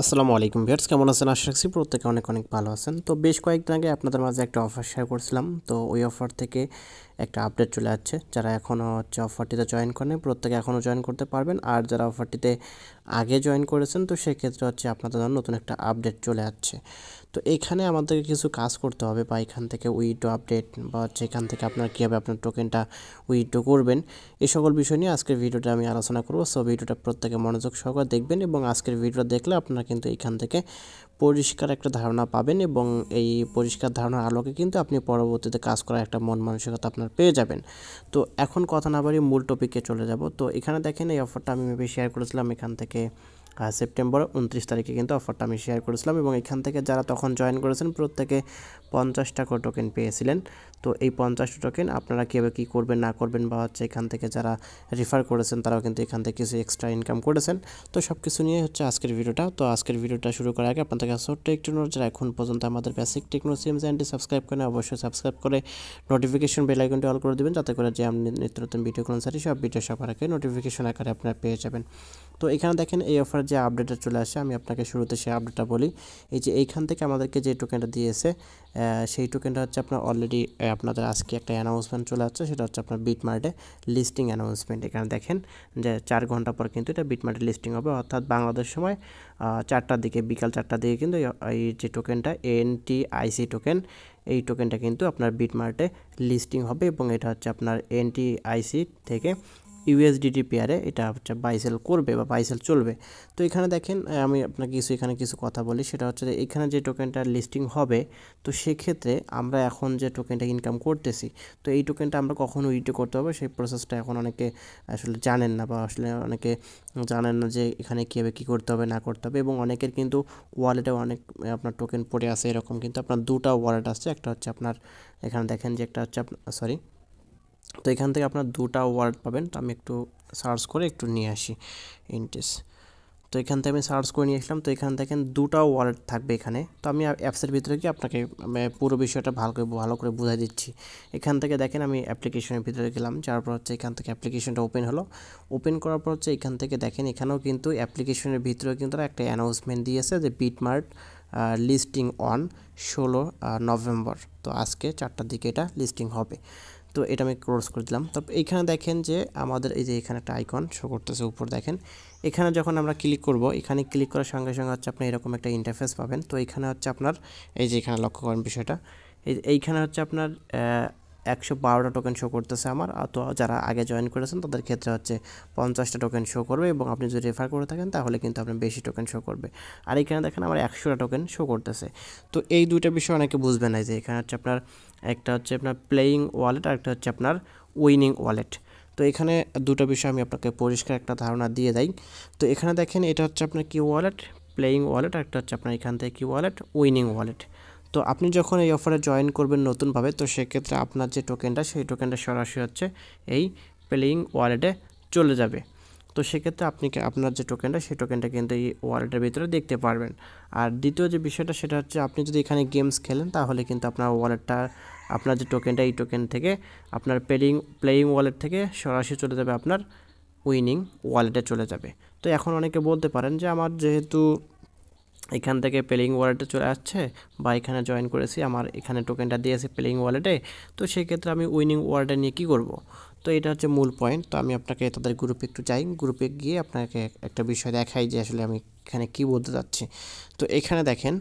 আসসালামু আলাইকুম ভিউয়ার্স, কেমন আছেন? আশা রাখছি প্রত্যেকে অনেক অনেক ভালো আছেন। তো বেশ কয়েকদিন আগে আপনাদের মাঝে একটা অফার শেয়ার করছিলাম। তো ওই অফার থেকে একটা আপডেট চলে যাচ্ছে। যারা এখনও অফারটিতে জয়েন করেনি প্রত্যেকে এখনও জয়েন করতে পারবেন। আর যারা অফারটিতে আগে জয়েন করেছেন তো সেক্ষেত্রে আপনাদের জন্য নতুন একটা আপডেট চলে যাচ্ছে। তো এখানে আমাদেরকে কিছু কাজ করতে হবে, বা এখান থেকে উইথড্র আপডেট বা এখান থেকে আপনারা কীভাবে আপনার টোকেনটা উইথড্র করবেন, এই সকল বিষয় নিয়ে আজকের ভিডিওটা আমি আলোচনা করব। সো ভিডিওটা প্রত্যেকে মনোযোগ সহকারে দেখবেন, এবং আজকের ভিডিওটা দেখলে আপনারা কিন্তু এখান থেকে পরিষ্কার একটা ধারণা পাবেন, এবং এই পরিষ্কার ধারণার আলোকে কিন্তু আপনি পরবর্তীতে কাজ করার একটা মন মানসিকতা আপনার পেয়ে যাবেন। তো এখন কথা না বাড়িয়ে মূল টপিকে চলে যাব। তো এখানে দেখেন এই অফারটা আমি শেয়ার করেছিলাম এখান থেকে সেপ্টেম্বর 29 তারিখে কিন্তু অফারটা আমি শেয়ার করেছিলাম, এবং এখান থেকে যারা তখন জয়েন করেছেন প্রত্যেকে 50টা করে টোকেন পেয়েছিলেন। তো এই 50টা টোকেন আপনারা কীভাবে কী করবেন না করবেন, বা এখান থেকে যারা রেফার করেছেন তারাও কিন্তু এখান থেকে কিছু এক্সট্রা ইনকাম করেছেন। তো সব কিছু নিয়ে আজকের ভিডিওটা। তো আজকের ভিডিওটা শুরু করার আগে আপনাদের কাছে ছোট্ট একটু নোট, যারা এখন পর্যন্ত আমাদের বেসিক টেকনোলজি চ্যানেলটি সাবস্ক্রাইব করেন অবশ্যই সাবস্ক্রাইব করে নোটিফিকেশন বেল আইকনটি অল করে দেবেন, যাতে করে যে আমি নিত্য নতুন ভিডিওগুলো ছাড়ি সব ভিডিও সবার আগে নোটিফিকেশন আকারে আপনারা পেয়ে যাবেন। তো এখানে দেখেন এই অফার যে আপডেটটা চলে আসে, আমি আপনাকে শুরুতে সেই আপডেটটা বলি। এই যে এইখান থেকে আমাদেরকে যে টোকেনটা দিয়েছে, সেই টোকেনটা আপনার অলরেডি আপনাদের আজকে একটা অ্যানাউন্সমেন্ট চলে আসছে, সেটা আপনার বিটমার্টে লিস্টিং অ্যানাউন্সমেন্ট। এখানে দেখেন যে 4 ঘন্টা পর কিন্তু এটা বিটমার্টে লিস্টিং হবে, অর্থাৎ বাংলাদেশ সময় 4টার দিকে, বিকাল 4টার দিকে কিন্তু এই যে টোকেনটা NTIC টোকেন, এই টোকেনটা কিন্তু আপনার বিটমার্টে লিস্টিং হবে, এবং এটা আপনার NTIC থেকে USDT পেয়ারে এটা বাইসেল করবে বা বাইসেল চলবে। তো এখানে দেখেন আমি আপনাকে এখানে কিছু কথা বলি, সেটা যে এখানে যে টোকেনটা লিস্টিং হবে, তো সেক্ষেত্রে আমরা এখন যে টোকেনটা ইনকাম করতেছি, তো এই টোকেনটা আমরা কখন উইথড্র করতে হবে সেই প্রসেসটা এখন অনেকে আসলে জানেন না, বা আসলে অনেকে জানেন না যে এখানে কীভাবে কী করতে হবে না করতে হবে। এবং অনেকের কিন্তু ওয়ালেটে অনেক আপনার টোকেন পড়ে আছে, এরকম কিন্তু আপনার দুটা ওয়ালেট আছে। একটা আপনার এখানে দেখেন যে একটা সরি, তো এখান থেকে আপনার দুটা ওয়ার্ড পাবেন। তো আমি একটু সার্চ করে একটু নিয়ে আসি ইনটেস। তো এখান থেকে আমি সার্চ করে নিয়ে আসলাম। তো এখান থেকে দুটা ওয়ালেট থাকবে এখানে। তো আমি অ্যাপসের ভিতরে গিয়ে আপনাকে পুরো বিষয়টা ভালো করে বুঝাই দিচ্ছি। এখান থেকে দেখেন আমি অ্যাপ্লিকেশনের ভিতরে গেলাম, যার পর এখান থেকে অ্যাপ্লিকেশনটা ওপেন হলো। ওপেন করার পর এখান থেকে দেখেন এখানেও কিন্তু অ্যাপ্লিকেশনের ভিতরে কিন্তু একটা অ্যানাউন্সমেন্ট দিয়েছে যে বিটমার্ট লিস্টিং অন 16 নভেম্বর। তো আজকে 4টার দিকে এটা লিস্টিং হবে। তো এটা আমি ক্লোজ করে দিলাম। তারপর এইখানে দেখেন যে আমাদের এই যে এখানে একটা আইকন শো করতেছে উপর, দেখেন এখানে যখন আমরা ক্লিক করব, এখানে ক্লিক করার সঙ্গে সঙ্গে আপনি এরকম একটা ইন্টারফেস পাবেন। তো এখানে আপনার এই যে এখানে লক্ষ্য করেন বিষয়টা, এইখানে আপনার 112টা টোকেন শো করতেছে আমার। তো যারা আগে জয়েন করেছেন তাদের ক্ষেত্রে 50টা টোকেন শো করবে, এবং আপনি যদি রেফার করে থাকেন তাহলে কিন্তু আপনার বেশি টোকেন শো করবে। আর এখানে দেখেন আমার 100টা টোকেন শো করতেছে। তো এই দুইটা বিষয় অনেকে বুঝবে না, যে এখানে আপনার একটা আপনার প্লেয়িং ওয়ালেট, আর একটা আপনার উইনিং ওয়ালেট। তো এখানে দুটো বিষয় আমি আপনাকে পরিষ্কার একটা ধারণা দিয়ে দেই। তো এখানে দেখেন এটা আপনার কি ওয়ালেট, প্লেয়িং ওয়ালেট, আর একটা আপনার এখান থেকে কি ওয়ালেট, উইনিং ওয়ালেট। তো আপনি যখন এই অফারে জয়েন করবেন নতুনভাবে, তো সেক্ষেত্রে আপনার যে টোকেনটা সেই টোকেনটা সরাসরি এই প্লেয়িং ওয়ালেটে চলে যাবে। তো সেক্ষেত্রে আপনি আপনার যে টোকেনটা সেই টোকেনটা কিন্তু এই ওয়ালেটের ভিতরে দেখতে পারবেন। আর দ্বিতীয় যে বিষয়টা সেটা আপনি যদি এখানে গেমস খেলেন তাহলে কিন্তু আপনার ওয়ালেটটা, আপনার যে টোকেনটা এই টোকেন থেকে আপনার প্লেয়িং ওয়ালেট থেকে সরাসরি চলে যাবে আপনার উইনিং ওয়ালেটে চলে যাবে। তো এখন অনেকে বলতে পারেন যে আমার যেহেতু এখান থেকে প্লেয়িং ওয়ালেটে চলে আসছে, বা এখানে জয়েন করেছি, আমার এখানে টোকেনটা দিয়েছে প্লেয়িং ওয়ালেটে, তো সেক্ষেত্রে আমি উইনিং ওয়ালেটে নিয়ে কী করব। তো এটা মূল পয়েন্ট। তো আমি আপনাকে তাদের গ্রুপে একটু যাই, গ্রুপে গিয়ে আপনাকে একটা বিষয় দেখাই যে আসলে আমি এখানে কী বলতে চাচ্ছি। তো এখানে দেখেন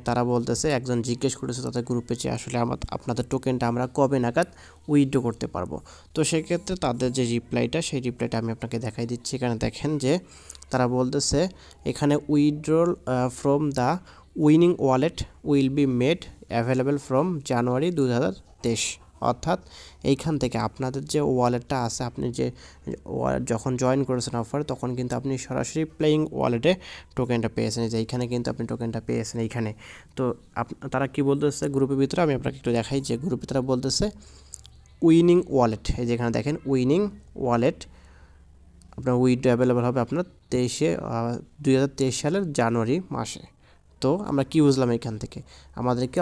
তারা বলতেছে, একজন জিজ্ঞেস করেছে তাদের গ্রুপে যে আসলে আপনাদের টোকেনটা আমরা কবে নাগাদ উইথড্র করতে পারবো। তো সেক্ষেত্রে তাদের যে রিপ্লাইটা, সেই রিপ্লাইটা আমি আপনাকে দেখাই দিচ্ছি। এখানে দেখেন যে তারা বলতেছে এখানে withdrawal from the winning wallet will be made available from January 2023। অর্থাৎ এইখান থেকে আপনাদের যে ওয়ালেটটা আছে, আপনি যে যখন জয়েন করেছেন অফার, তখন কিন্তু আপনি সরাসরি প্লেয়িং ওয়ালেটে টোকেনটা পেয়েছেন। যে এইখানে কিন্তু আপনি টোকেনটা পেয়েছেন এইখানে। তো তারা কি বলতেছে গ্রুপের ভিতরে, আমি আপনাকে একটু দেখাই যে গ্রুপে তারা বলতেছে উইনিং ওয়ালেট, এই যে এখানে দেখেন উইনিং ওয়ালেট আপনার উইথড্র অ্যাভেলেবেল হবে আপনার 2023 সালের জানুয়ারি মাসে। তো আমরা কি বুঝলাম এখান থেকে, আমাদেরকে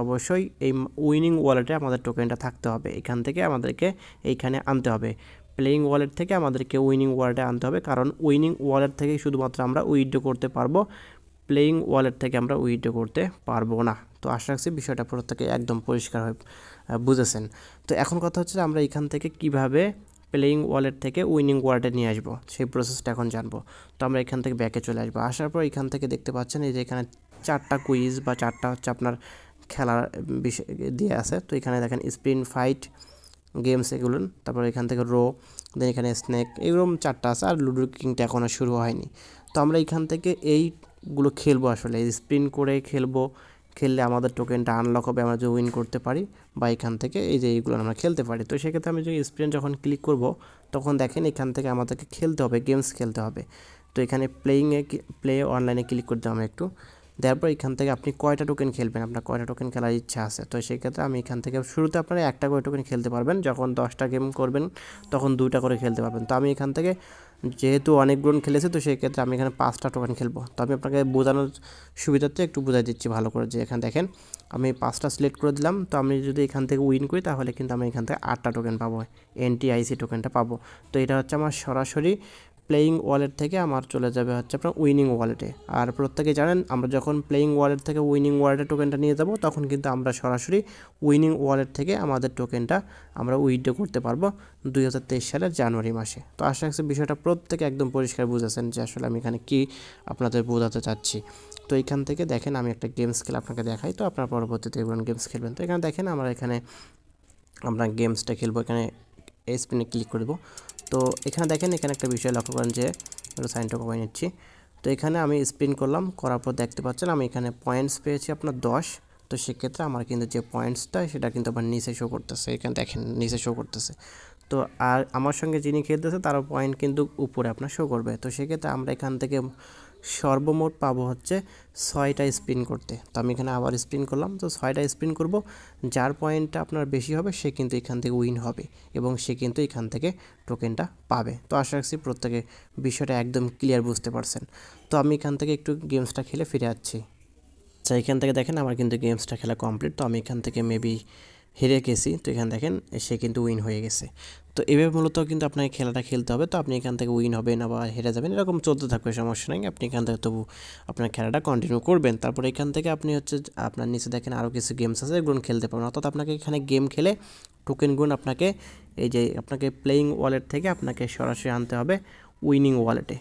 অবশ্যই এই উইনিং ওয়ালেটে আমাদের টোকেনটা থাকতে হবে। এখান থেকে আমাদেরকে এইখানে আনতে হবে, প্লেয়িং ওয়ালেট থেকে আমাদেরকে উইনিং ওয়ালেটে আনতে হবে, কারণ উইনিং ওয়ালেট থেকেই শুধুমাত্র আমরা উইথড্র করতে পারবো প্লেয়িং ওয়ালেট থেকে আমরা উইথড্র করতে পারবো না। তো আশা রাখছি বিষয়টা প্রত্যেকে একদম পরিষ্কার হয়ে বুঝেছেন। তো এখন কথা হচ্ছে আমরা এখান থেকে কিভাবে প্লেয়িং ওয়ালেট থেকে উইনিং ওয়ালেটে নিয়ে আসবো সেই প্রসেসটা এখন জানবো। তো আমরা এখান থেকে ব্যাকে চলে আসবো, আসার পর এখান থেকে দেখতে পাচ্ছেন এই যে এখানে 4টা কুইজ বা 4টা হচ্ছে আপনার খেলার বিষয় দিয়ে আছে। তো এখানে দেখেন স্পিন, ফাইট, গেমস এগুলো, তারপর এখান থেকে রো, দেন এখানে স্নেক, এরকম 4টা আছে। আর লুডো কিংটা এখনও শুরু হয়নি। তো আমরা এখান থেকে এইগুলো খেলবো, আসলে স্পিন করে খেলবো, খেললে আমাদের টোকেনটা আনলক হবে, আমরা যদি উইন করতে পারি, বা এখান থেকে এই যে এইগুলো আমরা খেলতে পারি। তো সেক্ষেত্রে আমি যদি স্পিন যখন ক্লিক করব তখন দেখেন এখান থেকে আমাদেরকে খেলতে হবে, গেমস খেলতে হবে। তো এখানে প্লে অনলাইনে ক্লিক করতে হবে একটু, দেওয়ার পর এখান থেকে আপনি কয়টা টোকেন খেলবেন, আপনার কয়টা টোকেন খেলার ইচ্ছা আছে। তো সেক্ষেত্রে আমি এখান থেকে শুরুতে আপনারা একটা করে টোকেন খেলতে পারবেন, যখন 10টা গেম করবেন তখন 2টা করে খেলতে পারবেন। তো আমি এখান থেকে যেহেতু অনেকগুলো খেলেছি, তো সেই ক্ষেত্রে আমি এখানে 5টা টোকেন খেলবো। তো আমি আপনাকে বোঝানোর সুবিধার্থে একটু বোঝাই দিচ্ছি ভালো করে, যে এখানে দেখেন আমি 5টা সিলেক্ট করে দিলাম। তো আমি যদি এখান থেকে উইন করি তাহলে কিন্তু আমি এখান থেকে 8টা টোকেন পাবো, NTIC টোকেনটা পাবো। তো এটা হচ্ছে আমার সরাসরি প্লেয়িং ওয়ালেট থেকে আমার চলে যাবে হচ্ছে আপনার উইনিং ওয়ালেটে। আর প্রত্যেকে জানেন আমরা যখন প্লেয়িং ওয়ালেট থেকে উইনিং ওয়ালেটে টোকেনটা নিয়ে যাব তখন কিন্তু আমরা সরাসরি উইনিং ওয়ালেট থেকে আমাদের টোকেনটা আমরা উইথড্র করতে পারবো 2023 সালের জানুয়ারি মাসে। তো আশা রাখছি বিষয়টা প্রত্যেকে একদম পরিষ্কার বুঝেছেন যে আসলে আমি এখানে কি আপনাদের বোঝাতে চাচ্ছি। তো এখান থেকে দেখেন আমি একটা গেমস খেলে আপনাকে দেখাই, তো আপনার পরবর্তীতে এগুলো গেমস খেলবেন। তো এখানে দেখেন আমরা গেমসটা খেলবো, এখানে স্পিনে ক্লিক করে দেবো। তো এখানে দেখেন এখানে একটা বিষয় লক্ষ্য করেন যে সাইনটা কমাই নিচ্ছি। তো এখানে আমি স্পিন করলাম, করার পর দেখতে পাচ্ছেন আমি এখানে পয়েন্টস পেয়েছি আপনার 10। তো সেক্ষেত্রে আমার কিন্তু যে পয়েন্টসটা সেটা কিন্তু আমার নিচে শো করতেছে, এখানে দেখেন নিচে শো করতেছে। তো আর আমার সঙ্গে যিনি খেলতেছে তারও পয়েন্ট কিন্তু উপরে আপনার শো করবে। তো সেক্ষেত্রে আমরা এখান থেকে সর্বমোট পাবো হচ্ছে 6টা স্পিন করতে। তো আমি এখানে আবার স্পিন করলাম, তো 6টা স্পিন করব, যার পয়েন্টটা আপনার বেশি হবে সে কিন্তু এখান থেকে উইন হবে এবং সে কিন্তু এখান থেকে টোকেনটা পাবে। তো আশা রাখছি প্রত্যেকে বিষয়টা একদম ক্লিয়ার বুঝতে পারছেন। তো আমি এখান থেকে একটু গেমসটা খেলে ফিরে যাচ্ছি। আচ্ছা এখান থেকে দেখেন আমার কিন্তু গেমসটা খেলা কমপ্লিট। তো আমি এখান থেকে মেবি হেরে গেছি, তো এখানে দেখেন সে কিন্তু উইন হয়ে গেছে। তো এভাবে মূলত কিন্তু আপনাকে খেলাটা খেলতে হবে। তো আপনি এখান থেকে উইন হবেন আবার হেরে যাবেন, এরকম চলতে থাকবে, সমস্যা নেই। আপনি এখান থেকে তবু আপনার খেলাটা কন্টিনিউ করবেন। তারপর এখান থেকে আপনি হচ্ছে আপনার নিচে দেখেন আরও কিছু গেমস আছে, এগুলো খেলতে পারবেন। অর্থাৎ আপনাকে এখানে গেম খেলে টোকেনগুলো আপনাকে এই যে আপনাকে প্লেয়িং ওয়ালেট থেকে আপনাকে সরাসরি আনতে হবে উইনিং ওয়ালেটে।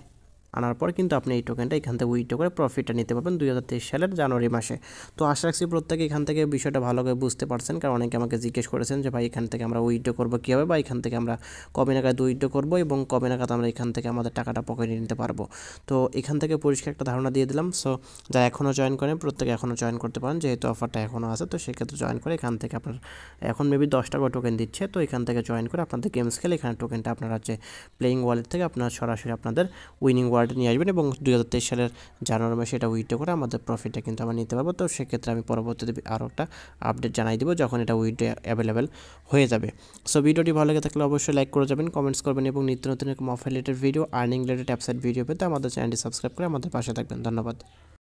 আনার পর কিন্তু আপনি এই টোকেনটা এখান থেকে উইথড্র করে প্রফিটটা নিতে পারবেন 2023 সালের জানুয়ারি মাসে। তো আশা রাখছি প্রত্যেকে এখান থেকে বিষয়টা ভালো করে বুঝতে পারছেন, কারণ অনেকে আমাকে জিজ্ঞেস করেছেন যে ভাই এখান থেকে আমরা উইথড্র করবো কীভাবে, বা এখান থেকে আমরা কবে নাগাদ উইথড্র করবো এবং কবে নাগাদ আমরা এখান থেকে আমাদের টাকাটা পকেটে নিতে পারবো। তো এখান থেকে পরিষ্কার একটা ধারণা দিয়ে দিলাম। সো যারা এখনও জয়েন করেন প্রত্যেকে এখনও জয়েন করতে পারেন, যেহেতু অফারটা এখনও আছে। তো সেক্ষেত্রে জয়েন করে এখান থেকে আপনার এখন মেবি 10 টাকা টোকেন দিচ্ছে। তো এখান থেকে জয়েন করে আপনাদের গেমস খেলে এখানে টোকেনটা আপনারা হচ্ছে প্লেয়িং ওয়ালেট থেকে আপনার সরাসরি আপনাদের উইনিং ওয়ালেটে নিয়ে আসবেন এবং 2023 সালের জানুয়ারি মাসে এটা উইথড্র করে আমাদের প্রফিটটা কিন্তু আমরা নিতে পারবো। তো সেক্ষেত্রে আমি পরবর্তীতে আরও একটা আপডেট জানাই দেবো যখন এটা উইথড্র অ্যাভেলেবেল হয়ে যাবে। সো ভিডিওটি ভালো লেগে থাকলে অবশ্যই লাইক করে যাবেন, কমেন্টস করবেন এবং নিত্য নতুন এরকম offer related video, earning related অ্যাপসাইট video পেতে আমাদের চ্যানেলটি সাবস্ক্রাইব করে আমাদের পাশে থাকবেন। ধন্যবাদ।